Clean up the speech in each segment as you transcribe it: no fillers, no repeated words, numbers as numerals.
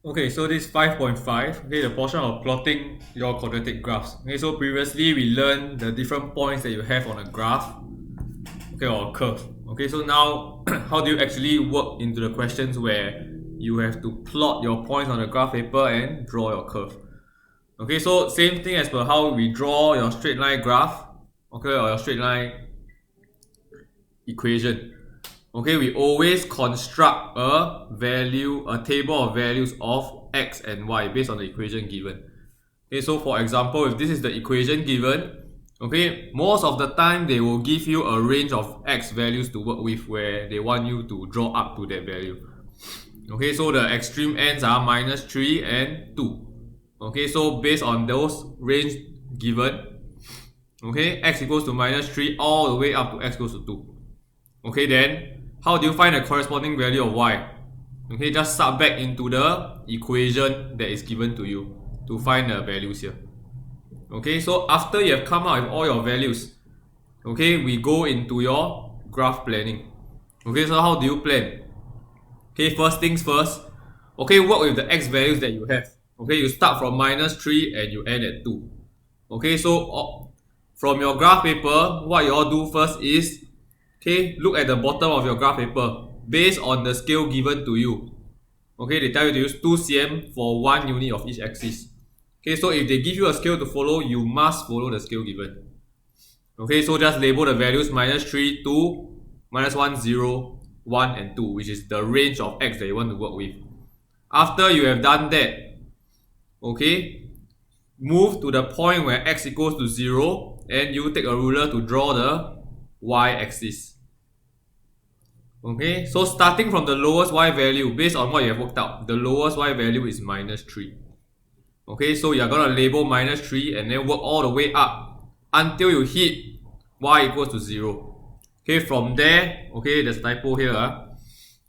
Okay, so this 5.5, okay, the portion of plotting your quadratic graphs. Okay, so previously we learned the different points that you have on a graph, okay, or a curve. Okay, so now how do you actually work into the questions where you have to plot your points on the graph paper and draw your curve? Okay, so same thing as per how we draw your straight line graph, okay, or your straight line equation. Okay, we always construct a table of values of x and y based on the equation given. Okay, so for example, if this is the equation given, okay, most of the time they will give you a range of x values to work with where they want you to draw up to that value. Okay, so the extreme ends are -3 and 2. Okay, so based on those range given, okay, x equals to -3 all the way up to x equals to 2. Okay, then how do you find the corresponding value of y? Okay, just sub back into the equation that is given to you to find the values here. Okay, so after you have come out with all your values, okay, we go into your graph planning. Okay, so how do you plan? Okay, first things first, okay, work with the x values that you have. Okay, you start from -3 and you end at 2. Okay, so from your graph paper, what you all do first is, okay, look at the bottom of your graph paper based on the scale given to you. Okay, they tell you to use 2 cm for 1 unit of each axis. Okay, so if they give you a scale to follow, you must follow the scale given. Okay, so just label the values -3, 2, -1, 0, 1, and 2, which is the range of x that you want to work with. After you have done that, okay, move to the point where x equals to 0 and you take a ruler to draw the y-axis. Okay, so starting from the lowest y value, based on what you have worked out, the lowest y value is -3. Okay, so you're gonna label -3 and then work all the way up until you hit y equals to 0. Okay, from there, okay, there's a typo here.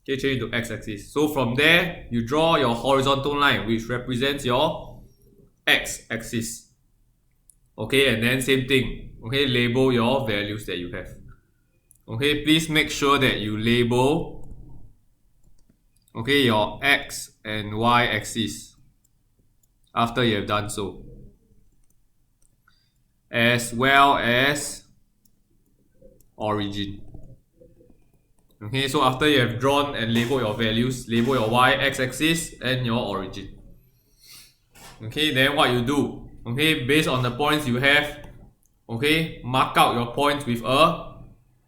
Okay, change to x-axis. So from there, you draw your horizontal line, which represents your x-axis. Okay, and then same thing. Okay, label your values that you have. Okay, please make sure that you label, okay, your x and y axis after you have done so, as well as origin. Okay, so after you have drawn and labeled your values, label your y, x axis and your origin. Okay, then what you do, okay, based on the points you have, okay, mark out your points with a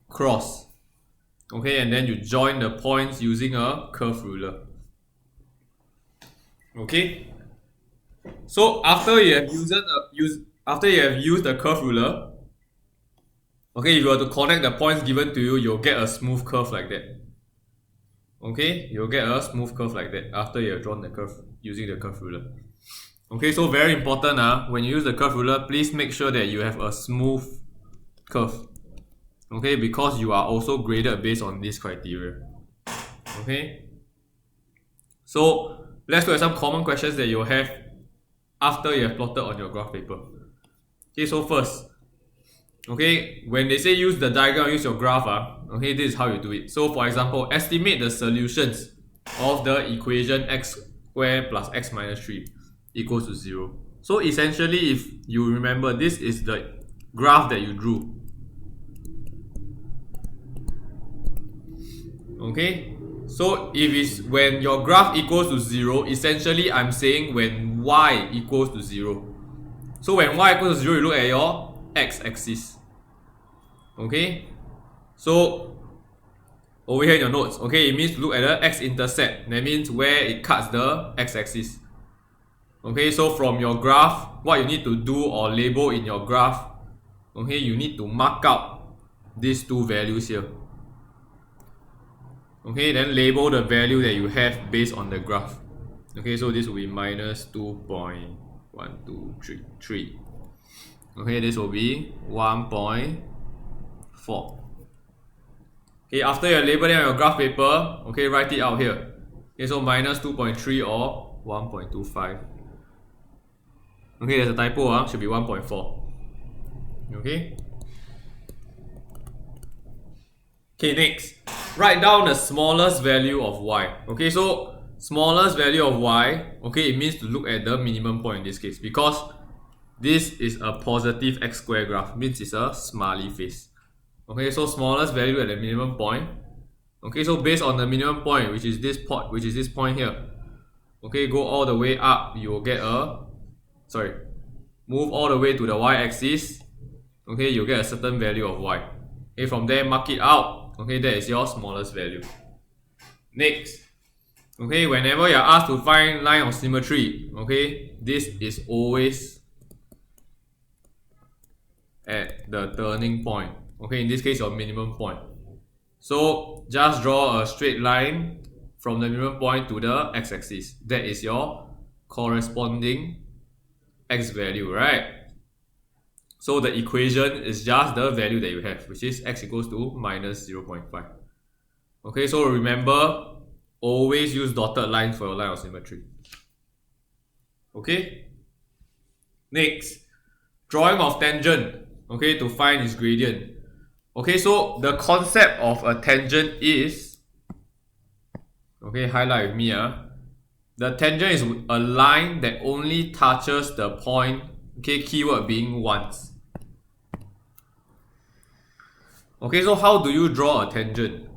cross. Okay, and then you join the points using a curve ruler. Okay, so after you have used the curve ruler, okay, if you were to connect the points given to you, you'll get a smooth curve like that. Okay, you'll get a smooth curve like that after you have drawn the curve using the curve ruler. Okay, so very important, when you use the curve ruler, please make sure that you have a smooth curve. Okay, because you are also graded based on this criteria. Okay, so let's look at some common questions that you'll have after you have plotted on your graph paper. Okay, so first, okay, when they say use the diagram, use your graph, okay, this is how you do it. So for example, estimate the solutions of the equation x squared plus x minus 3 equals to 0. So essentially, if you remember, this is the graph that you drew. Okay, so if it's when your graph equals to 0, essentially I'm saying when y equals to 0. So when y equals to 0, you look at your x-axis. Okay, so over here in your notes, okay, it means to look at the x-intercept. That means where it cuts the x-axis. Okay, so from your graph, what you need to do or label in your graph, okay, you need to mark out these two values here. Okay, then label the value that you have based on the graph. Okay, so this will be minus 2.1233. Okay, this will be 1.4. Okay, after you label it on your graph paper, okay, write it out here. Okay, so minus 2.3 or 1.25. Okay, there's a typo, should be 1.4. Okay. Okay, next. Write down the smallest value of y. Okay, so smallest value of y, okay, it means to look at the minimum point in this case, because this is a positive x square graph, means it's a smiley face. Okay, so smallest value at the minimum point. Okay, so based on the minimum point, which is this point here, okay, go all the way up, you will get a, move all the way to the y-axis, okay, you'll get a certain value of y. Okay, from there, mark it out. Okay, that is your smallest value. Next, okay, whenever you're asked to find line of symmetry, okay, this is always at the turning point. Okay, in this case, your minimum point. So just draw a straight line from the minimum point to the x-axis. That is your corresponding x value, right? So the equation is just the value that you have, which is x equals to minus 0.5. Okay, so remember, always use dotted lines for your line of symmetry. Okay? Next, drawing of tangent, okay, to find its gradient. Okay, so the concept of a tangent is, okay, highlight with me. The tangent is a line that only touches the point, okay, keyword being once. Okay, so how do you draw a tangent?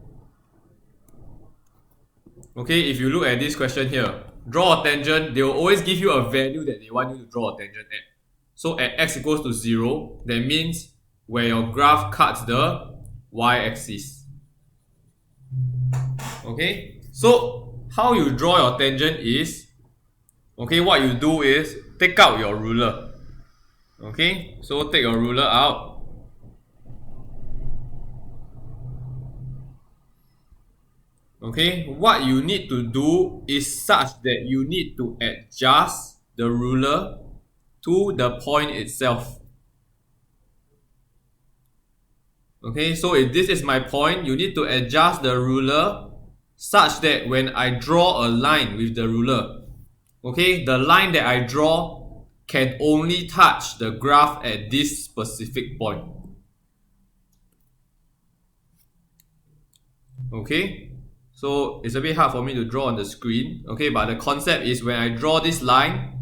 Okay, if you look at this question here, draw a tangent, they will always give you a value that they want you to draw a tangent at. So at x equals to 0, that means where your graph cuts the y-axis. Okay, so how you draw your tangent is, okay, what you do is take out your ruler. Okay, so take your ruler out. Okay, what you need to do is such that you need to adjust the ruler to the point itself. Okay, so if this is my point, you need to adjust the ruler such that when I draw a line with the ruler, okay, the line that I draw can only touch the graph at this specific point. Okay, so it's a bit hard for me to draw on the screen, okay, but the concept is when I draw this line,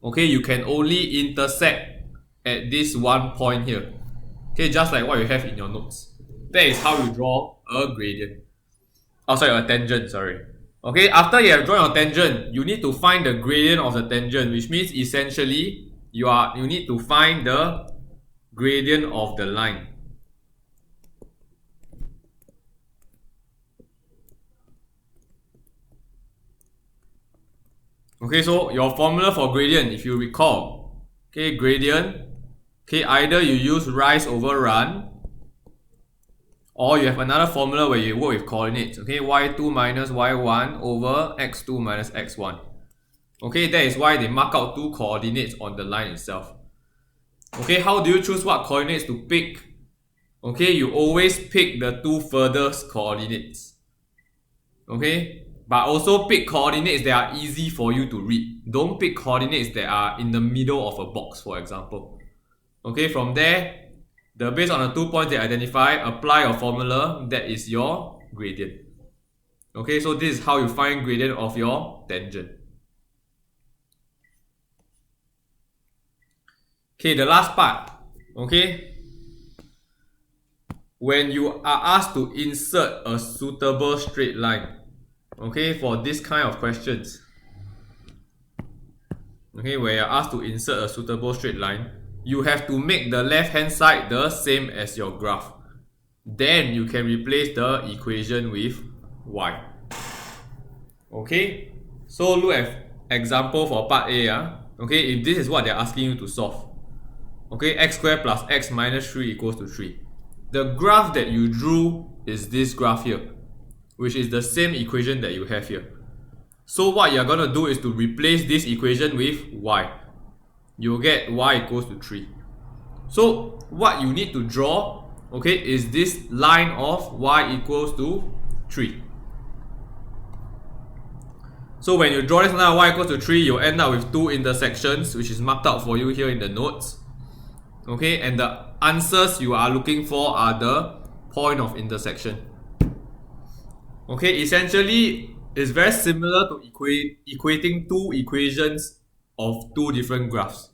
okay, you can only intersect at this one point here. Okay, just like what you have in your notes. That is how you draw a gradient. Oh, sorry, a tangent, sorry. Okay, after you have drawn your tangent, you need to find the gradient of the tangent, which means essentially you need to find the gradient of the line. Okay, so your formula for gradient, if you recall, okay, gradient, okay, either you use rise over run, or you have another formula where you work with coordinates. Okay, y2 minus y1 over x2 minus x1. Okay, that is why they mark out two coordinates on the line itself. Okay, how do you choose what coordinates to pick? Okay, you always pick the two furthest coordinates. Okay, but also pick coordinates that are easy for you to read. Don't pick coordinates that are in the middle of a box, for example. Okay, from there, based on the 2 points they identify, apply your formula, that is your gradient. Okay, so this is how you find gradient of your tangent. Okay, the last part. Okay, when you are asked to insert a suitable straight line, okay, for this kind of questions, okay, where you're asked to insert a suitable straight line, you have to make the left hand side the same as your graph. Then you can replace the equation with y. Okay, so look at example for part A. Okay, if this is what they're asking you to solve. Okay, x squared plus x minus 3 equals to 3. The graph that you drew is this graph here, which is the same equation that you have here. So what you're going to do is to replace this equation with y. You'll get y equals to 3. So what you need to draw, okay, is this line of y equals to 3. So when you draw this line of y equals to 3, you'll end up with two intersections, which is marked out for you here in the notes. Okay, and the answers you are looking for are the point of intersection. Okay, essentially, is very similar to equating two equations of two different graphs.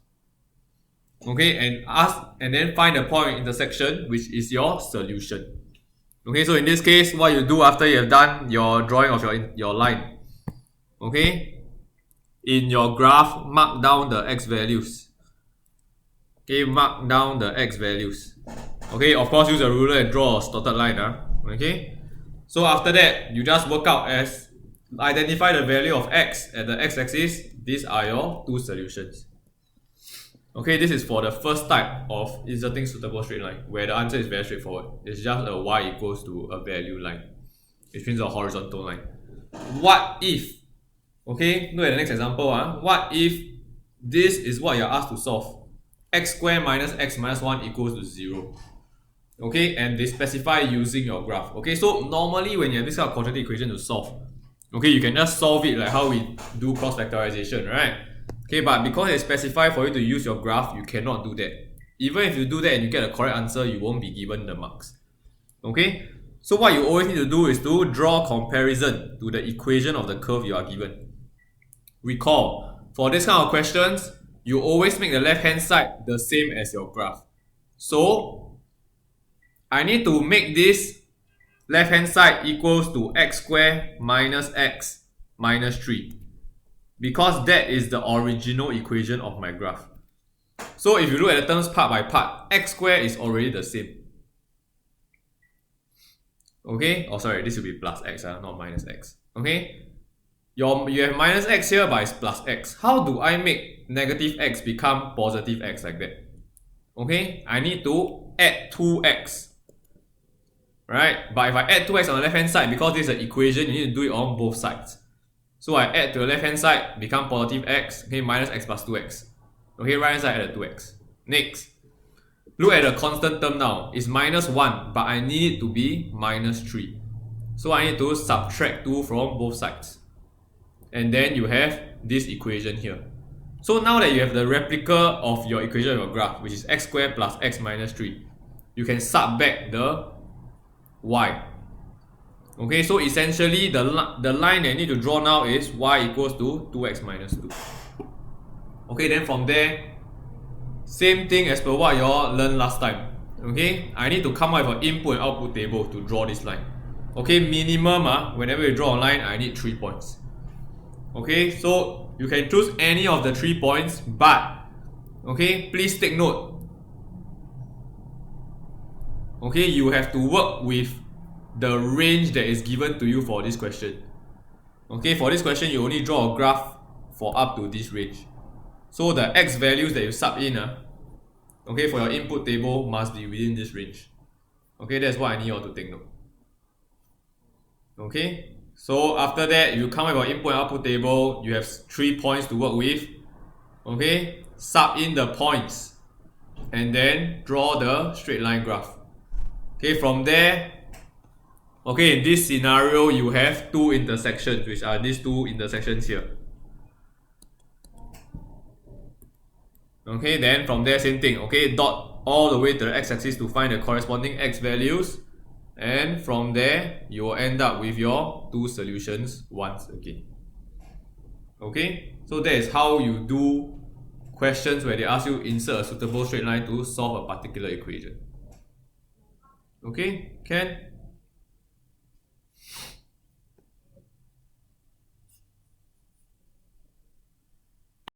Okay, and then find a point of intersection, which is your solution. Okay, so in this case, what you do after you have done your drawing of your line, okay, in your graph, mark down the x values. Okay, mark down the x values. Okay, of course, use a ruler and draw a dotted line. Okay, so after that, you just work out as identify the value of x at the x-axis. These are your two solutions. Okay, this is for the first type of inserting suitable straight line, where the answer is very straightforward. It's just a y equals to a value line, which means a horizontal line. What if, okay, look at the next example. What if this is what you're asked to solve? X squared minus x minus 1 equals to 0. Okay, and they specify using your graph. Okay, so normally when you have this kind of quadratic equation to solve, okay, you can just solve it like how we do cross factorization, right? Okay, but because they specify for you to use your graph, you cannot do that. Even if you do that and you get a correct answer, you won't be given the marks. Okay, so what you always need to do is to draw comparison to the equation of the curve you are given. Recall, for this kind of questions, you always make the left hand side the same as your graph. So I need to make this left hand side equals to x squared minus x minus 3, because that is the original equation of my graph. So if you look at the terms part by part, x squared is already the same. Okay, oh sorry, this will be plus x, not minus x. Okay, you have minus x here, but it's plus x. How do I make negative x become positive x like that? Okay, I need to add 2x. Right? But if I add 2x on the left hand side, because this is an equation, you need to do it on both sides. So I add to the left hand side, become positive x, okay, minus x plus 2x. Okay, right hand side add a 2x. Next, look at the constant term now. It's minus 1, but I need it to be minus 3. So I need to subtract 2 from both sides. And then you have this equation here. So now that you have the replica of your equation of your graph, which is x squared plus x minus 3, you can sub back the y. Okay, so essentially the line that I need to draw now is y equals to 2x minus 2. Okay, then from there, same thing as per what you all learned last time. Okay, I need to come up with an input and output table to draw this line. Okay, minimum, whenever you draw a line, I need 3 points. Okay, so you can choose any of the 3 points, but okay, please take note. Okay, you have to work with the range that is given to you for this question. Okay, for this question, you only draw a graph for up to this range. So the x values that you sub in, okay, for your input table must be within this range. Okay, that's what I need you all to take note. Okay, so after that, you come up with your input and output table. You have 3 points to work with. Okay, sub in the points and then draw the straight line graph. Okay, from there, okay, in this scenario, you have 2 intersections, which are these 2 intersections here. Okay, then from there, same thing. Okay, dot all the way to the x-axis to find the corresponding x values. And from there, you will end up with your 2 solutions once again. Okay, so that is how you do questions where they ask you insert a suitable straight line to solve a particular equation. Okay, can?